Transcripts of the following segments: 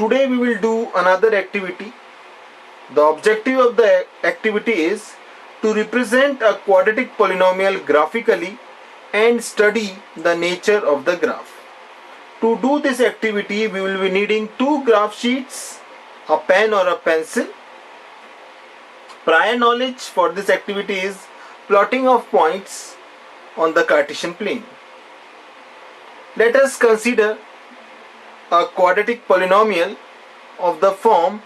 today we will do another activity. The objective of the activity is to represent a quadratic polynomial graphically and study the nature of the graph. To do this activity, we will be needing two graph sheets, a pen or a pencil. Prior knowledge for this activity is plotting of points on the Cartesian plane. Let us consider a quadratic polynomial of the form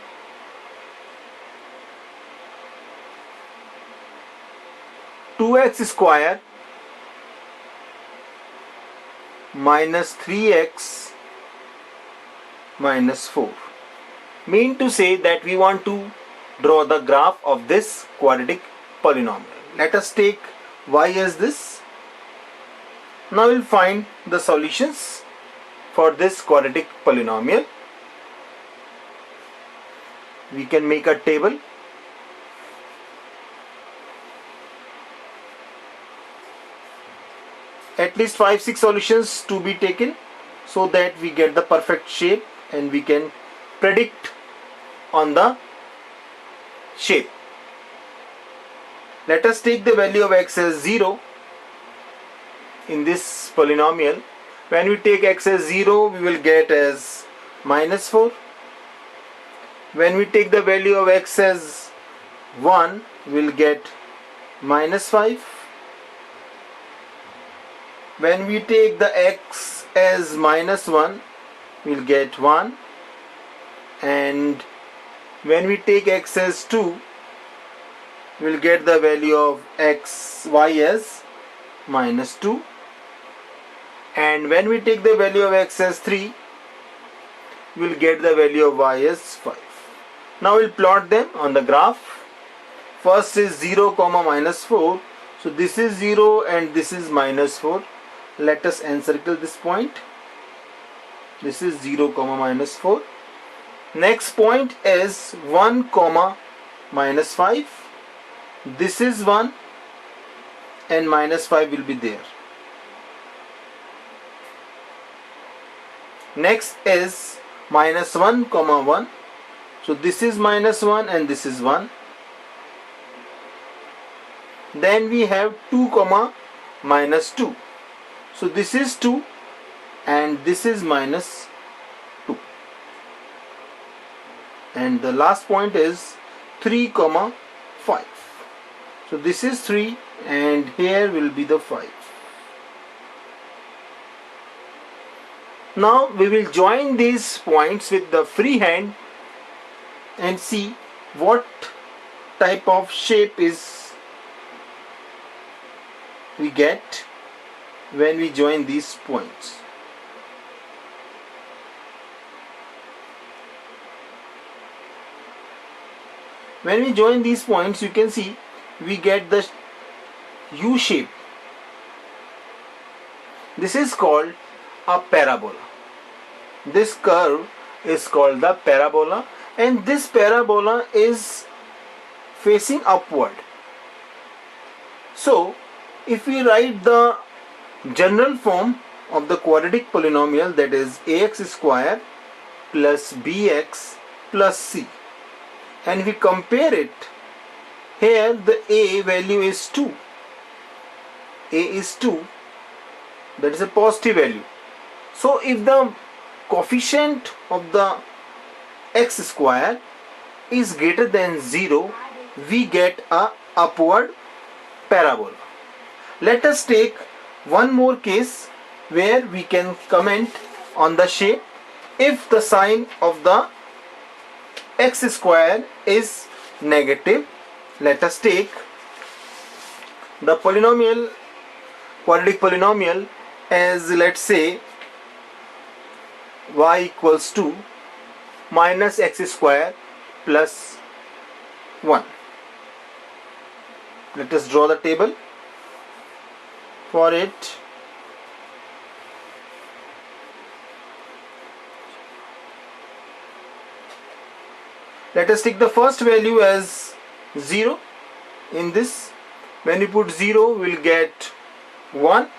two x square minus 3x minus 4. Mean to say that we want to draw the graph of this quadratic polynomial. Let us take y as this. Now we'll find the solutions for this quadratic polynomial. We can make a table. At least 5-6 solutions to be taken so that we get the perfect shape and we can predict on the shape. Let us take the value of x as 0 in this polynomial. When we take x as 0, we will get as minus 4. When we take the value of x as 1, we will get minus 5. When we take the x as minus 1, we will get 1. And when we take x as 2, we will get the value of y as minus 2. And when we take the value of x as 3, we will get the value of y as 5. Now we will plot them on the graph. First is 0, minus 4. So this is 0 and this is minus 4. Let us encircle this point. This is 0, minus 4. Next point is 1, minus 5. This is 1 and minus 5 will be there. Next is minus 1, 1. So this is minus 1 and this is 1. Then we have 2, minus 2. So this is 2 and this is minus 2. And the last point is 3, 5. So this is 3 and here will be the 5. Now we will join these points with the free hand and see what type of shape is we get when we join these points. When we join these points, you can see we get the U shape. This is called a parabola. This curve is called the parabola, and this parabola is facing upward. So if we write the general form of the quadratic polynomial, that is ax square plus bx plus c, and we compare it, here the a value is 2. A is 2, that is a positive value. So if the coefficient of the x square is greater than 0, we get a upward parabola. Let us take one more case where we can comment on the shape. If the sign of the x square is negative, let us take the polynomial, quadratic polynomial, as let's say y equals to minus x square plus 1. Let us draw the table for it. Let us take the first value as 0 in this. When we put 0, we will get 1.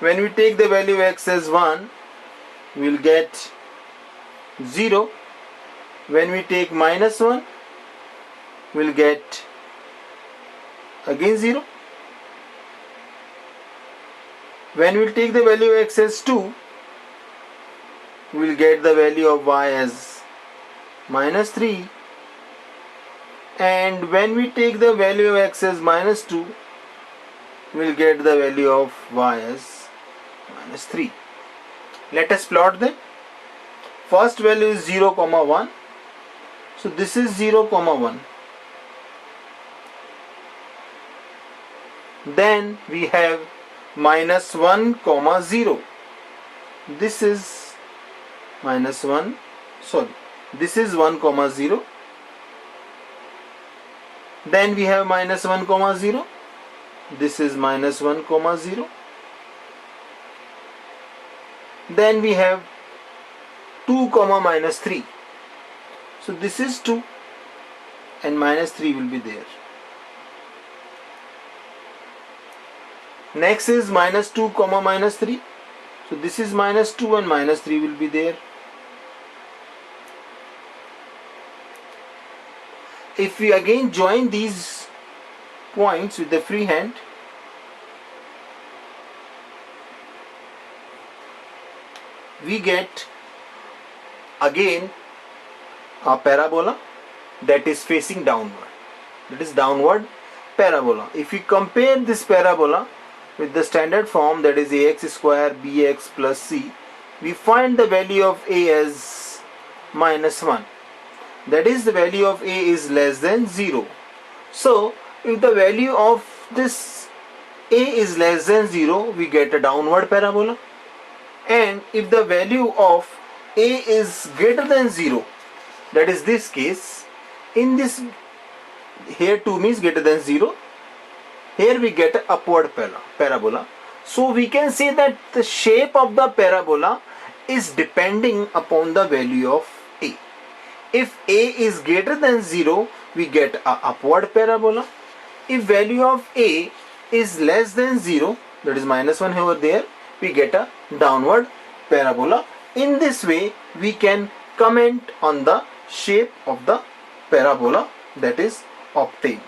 When we take the value x as 1, we will get 0. When we take minus 1, we'll get again 0. When we'll take the value of x as 2, we'll get the value of y as minus 3. And when we take the value of x as minus 2, we'll get the value of y as minus 3. Let us plot them. First value is 0, 1. So this is 0, 1. Then we have minus 1, 0. This is minus 1, this is 1, 0. Then we have minus 1, 0. This is minus 1, 0. Then we have 2, minus 3. So this is 2 and minus 3 will be there. Next is minus 2, minus 3. So this is minus 2 and minus 3 will be there. If we again join these points with the free hand, we get again a parabola that is facing downward. That is downward parabola. If we compare this parabola with the standard form, that is ax square bx plus c, we find the value of a as minus 1. That is, the value of a is less than 0. So if the value of this a is less than 0, we get a downward parabola. And if the value of a is greater than 0, that is this case, in this, here 2 means greater than 0, here we get an upward parabola. So we can say that the shape of the parabola is depending upon the value of a. If a is greater than 0, we get an upward parabola. If value of a is less than 0, that is minus 1 over there, we get a downward parabola. In this way, we can comment on the shape of the parabola that is obtained.